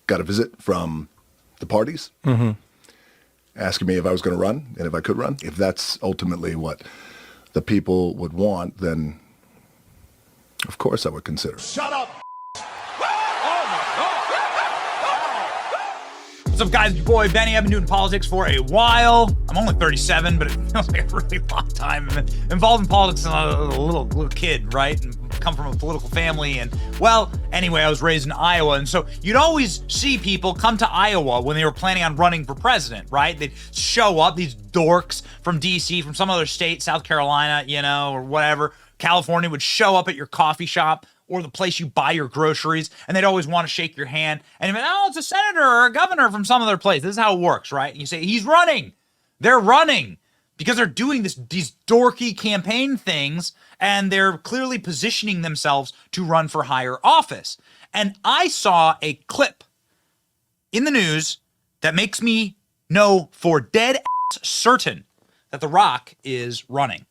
got a visit from the parties asking me if I was going to run and if I could run. If that's ultimately what the people would want, then of course I would consider. Shut up! What's up, guys? Your boy Benny. I've been doing politics for a while. I'm only 37, but it feels like a really long time. I've been involved in politics since I was a little kid, right? And come from a political family. And, well, anyway, I was raised in Iowa. And so you'd always see people come to Iowa when they were planning on running for president, right? They'd show up, these dorks from D.C., from some other state, South Carolina, or whatever. California would show up at your coffee shop or the place you buy your groceries, and they'd always want to shake your hand. And if it's a senator or a governor from some other place. This is how it works, right? And you say, he's running. They're running because they're doing these dorky campaign things, and they're clearly positioning themselves to run for higher office. And I saw a clip in the news that makes me know for dead ass certain that The Rock is running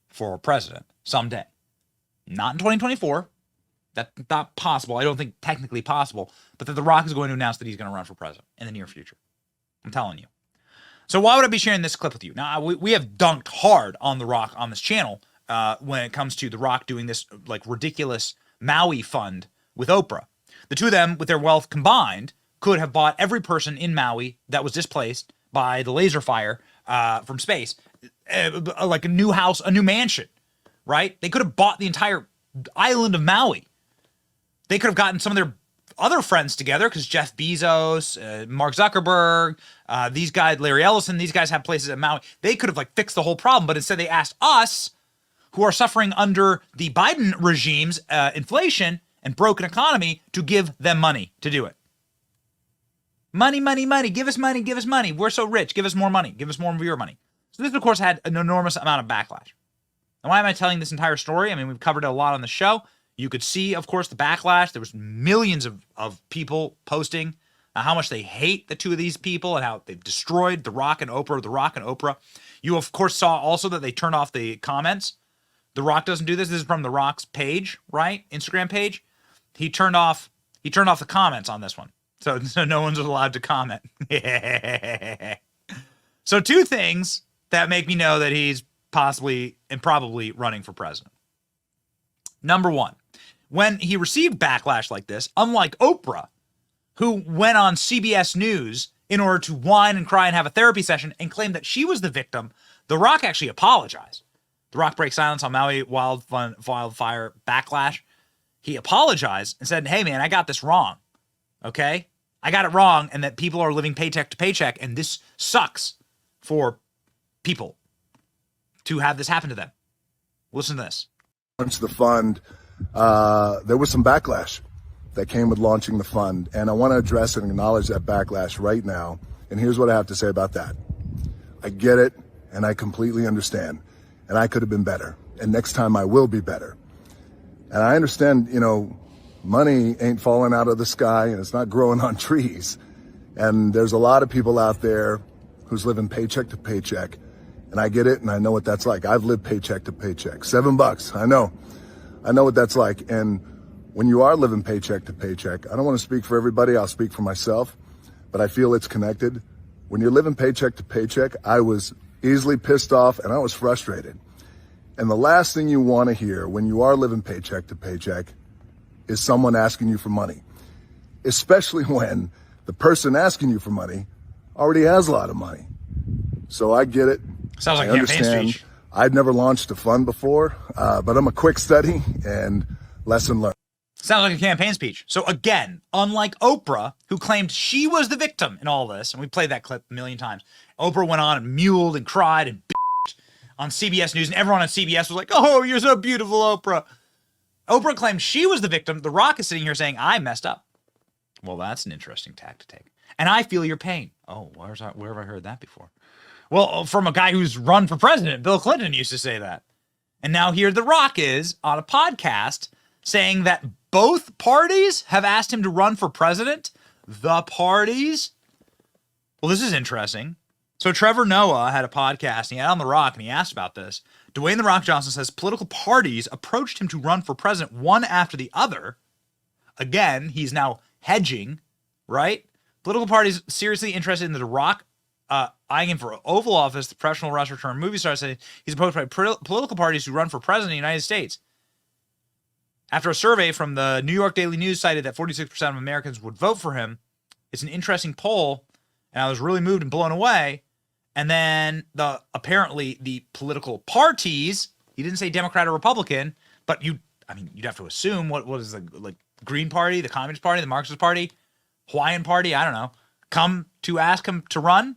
for president someday. Not in 2024. That's not possible. I don't think technically possible, but that The Rock is going to announce that he's going to run for president in the near future. I'm telling you. So why would I be sharing this clip with you? Now, we have dunked hard on The Rock on this channel when it comes to The Rock doing this ridiculous Maui fund with Oprah. The two of them, with their wealth combined, could have bought every person in Maui that was displaced by the laser fire from space, like a new house, a new mansion, right? They could have bought the entire island of Maui. They could have gotten some of their other friends together because Jeff Bezos, Mark Zuckerberg, these guys, Larry Ellison, these guys have places at Maui. They could have fixed the whole problem, but instead they asked us, who are suffering under the Biden regime's inflation and broken economy, to give them money to do it. Money, money, money. Give us money, give us money. We're so rich. Give us more money. Give us more of your money. So this, of course, had an enormous amount of backlash. And why am I telling this entire story? I mean, we've covered it a lot on the show. You could see, of course, the backlash. There was millions of people posting how much they hate the two of these people and how they've destroyed The Rock and Oprah. You, of course, saw also that they turned off the comments. The Rock doesn't do this. This is from The Rock's page, right? Instagram page. He turned off the comments on this one. So no one's allowed to comment. So two things that make me know that he's possibly and probably running for president. Number one, when he received backlash like this, unlike Oprah, who went on CBS News in order to whine and cry and have a therapy session and claim that she was the victim, The Rock actually apologized. The Rock breaks silence on Maui wildfire backlash. He apologized and said, hey, man, I got this wrong. Okay? I got it wrong, and that people are living paycheck to paycheck, and this sucks for people to have this happen to them. Listen to this. Launched the fund, there was some backlash that came with launching the fund, and I want to address and acknowledge that backlash right now. And here's what I have to say about that. I get it, and I completely understand, and I could have been better, and next time I will be better. And I understand, money ain't falling out of the sky, and it's not growing on trees. And there's a lot of people out there who's living paycheck to paycheck. And I get it, and I know what that's like. I've lived paycheck to paycheck. $7, I know. I know what that's like. And when you are living paycheck to paycheck, I don't want to speak for everybody. I'll speak for myself. But I feel it's connected. When you're living paycheck to paycheck, I was easily pissed off, and I was frustrated. And the last thing you want to hear when you are living paycheck to paycheck is someone asking you for money, especially when the person asking you for money already has a lot of money. So I get it. Sounds like I a campaign understand. speech. I'd never launched a fund before, but I'm a quick study and lesson learned. Sounds like a campaign speech. So again, unlike Oprah, who claimed she was the victim in all this, and we played that clip a million times, Oprah went on and mewled and cried and bitched on CBS News, and everyone on CBS was like, oh, you're so beautiful, Oprah. Oprah claimed she was the victim. The Rock is sitting here saying, I messed up. Well, that's an interesting tack to take. And I feel your pain. Oh, where have I heard that before? Well, from a guy who's run for president, Bill Clinton used to say that. And now here The Rock is on a podcast saying that both parties have asked him to run for president. The parties? Well, this is interesting. So Trevor Noah had a podcast, and he had on The Rock, and he asked about this. Dwayne The Rock Johnson says political parties approached him to run for president one after the other. Again, he's now hedging right? Political parties seriously interested in The Rock eyeing him for Oval Office. The professional wrestler turned movie star said he's opposed by political parties who run for president of the United States. After a survey from the New York Daily News cited that 46% of Americans would vote for him, it's an interesting poll, and I was really moved and blown away. And then apparently the political parties, he didn't say Democrat or Republican, but you'd have to assume what is the Green Party, the Communist Party, the Marxist Party, Hawaiian Party, I don't know, come to ask him to run.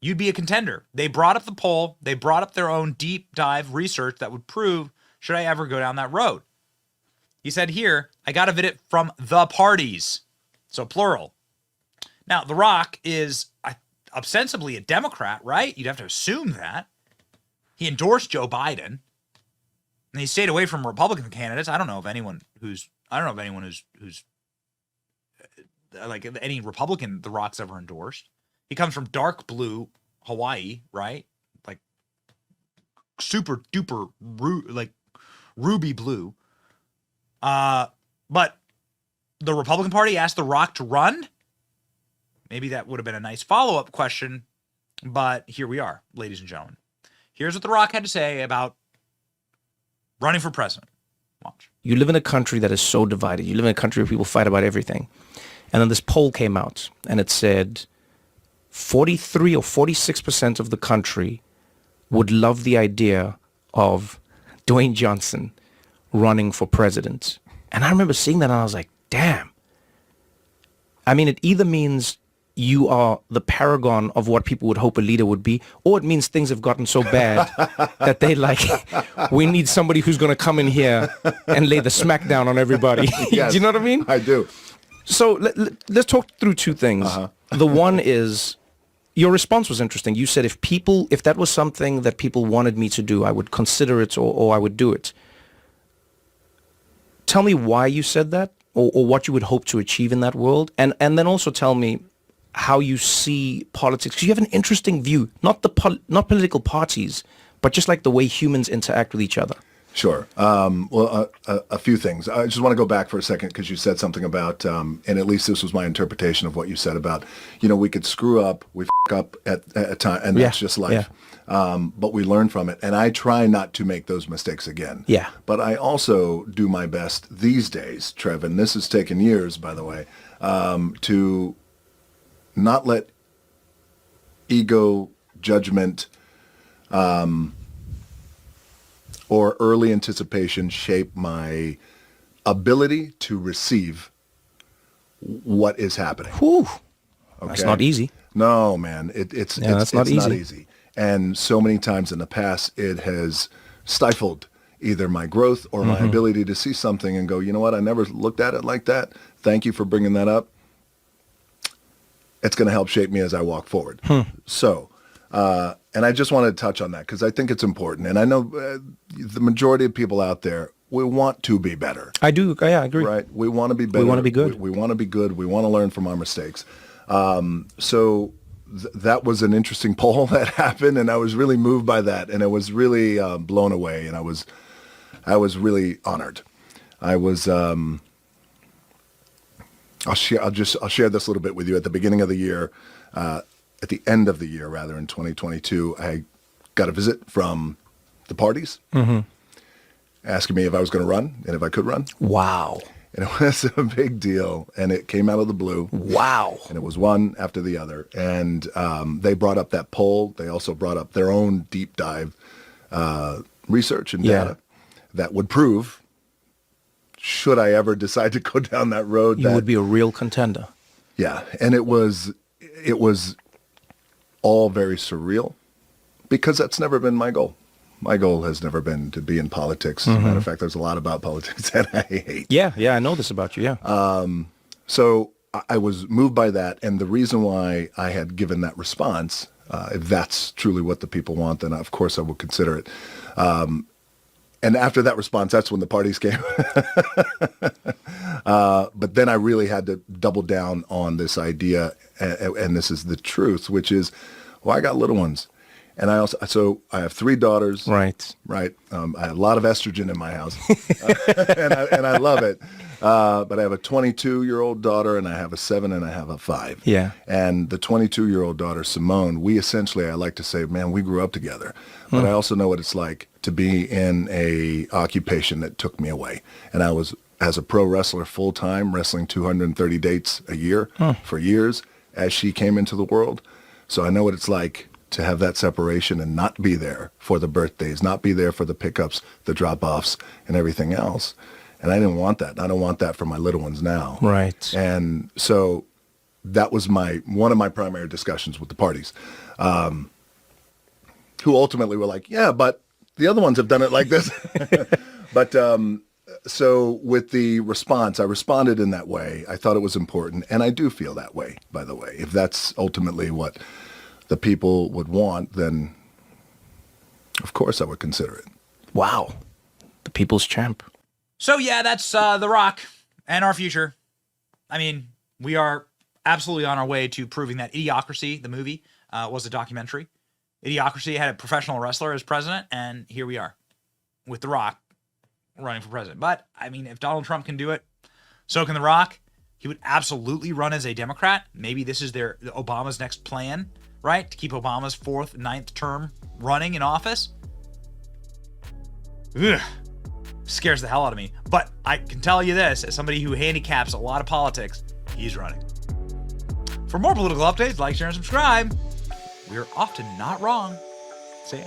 You'd be a contender. They brought up the poll. They brought up their own deep dive research that would prove, should I ever go down that road? He said here, I got to vid it from the parties. So plural. Now, The Rock is ostensibly a Democrat, right? You'd have to assume that. He endorsed Joe Biden. And he stayed away from Republican candidates. I don't know of anyone who's like any Republican The Rock's ever endorsed. He comes from dark blue Hawaii, right? Like super duper ruby blue. But the Republican Party asked The Rock to run. Maybe that would have been a nice follow-up question, but here we are, ladies and gentlemen. Here's what The Rock had to say about running for president. Watch. You live in a country that is so divided. You live in a country where people fight about everything. And then this poll came out, and it said 43 or 46% of the country would love the idea of Dwayne Johnson running for president. And I remember seeing that, and I was like, damn. I mean, it either means you are the paragon of what people would hope a leader would be, or it means things have gotten so bad that they we need somebody who's going to come in here and lay the smackdown on everybody. Yes, do you know what I mean? I do. So let's talk through two things. The one is, your response was interesting. You said if that was something that people wanted me to do, I would consider it or I would do it. Tell me why you said that, or what you would hope to achieve in that world, and then also tell me how you see politics, because you have an interesting view, not political parties, but just like the way humans interact with each other. Sure. Well, a few things. I just want to go back for a second because you said something about, and at least this was my interpretation of what you said about, we could screw up, we f*** up at a time, and that's just life. Yeah. But we learn from it, and I try not to make those mistakes again. Yeah. But I also do my best these days, Trev, and this has taken years, by the way, to not let ego, judgment, or early anticipation shape my ability to receive what is happening. Whew. Okay? That's not easy. No, man. It's not easy. And so many times in the past, it has stifled either my growth or my ability to see something and go, you know what? I never looked at it like that. Thank you for bringing that up. It's going to help shape me as I walk forward. So, and I just wanted to touch on that because I think it's important. And I know the majority of people out there, we want to be better. I do. Yeah, I agree. Right? We want to be better. We want to be good. We want to be good. We want to learn from our mistakes. So that was an interesting poll that happened, and I was really moved by that, and I was really blown away, and I was really honored. I was. I'll share this a little bit with you. At the beginning of the year, at the end of the year, rather, in 2022, I got a visit from the parties asking me if I was going to run and if I could run. Wow. And it was a big deal, and it came out of the blue. Wow. And it was one after the other. And they brought up that poll. They also brought up their own deep dive research and data that would prove, should I ever decide to go down that road, you would be a real contender. Yeah. And it was all very surreal because that's never been my goal. My goal has never been to be in politics. As a matter of fact, there's a lot about politics that I hate. Yeah, I know this about you, yeah. So I was moved by that, and the reason why I had given that response, if that's truly what the people want, then of course I will consider it. And after that response, that's when the parties came. But then I really had to double down on this idea, and this is the truth, which is, well, I got little ones. And I have 3 daughters. Right. Right. I have a lot of estrogen in my house, and I love it. But I have a 22-year-old daughter, and I have a 7, and I have a 5. Yeah. And the 22-year-old daughter, Simone, we essentially, I like to say, man, we grew up together. But I also know what it's like to be in a occupation that took me away. And I was, as a pro wrestler full-time, wrestling 230 dates a year for years as she came into the world. So I know what it's like to have that separation and not be there for the birthdays, not be there for the pickups, the drop-offs, and everything else. And I didn't want that. I don't want that for my little ones now. Right. And so that was one of my primary discussions with the parties, who ultimately were like, yeah, but the other ones have done it like this. But so with the response, I responded in that way. I thought it was important. And I do feel that way, by the way. If that's ultimately what the people would want, then of course I would consider it. Wow. The people's champ. So yeah, that's The Rock and our future. I mean, we are absolutely on our way to proving that Idiocracy, the movie, was a documentary. Idiocracy had a professional wrestler as president, and here we are with The Rock running for president. But, I mean, if Donald Trump can do it, so can The Rock. He would absolutely run as a Democrat. Maybe this is Obama's next plan, right? To keep Obama's 4th, 9th term running in office. Ugh. Scares the hell out of me. But I can tell you this, as somebody who handicaps a lot of politics, he's running. For more political updates, like, share, and subscribe. We're often not wrong. See ya.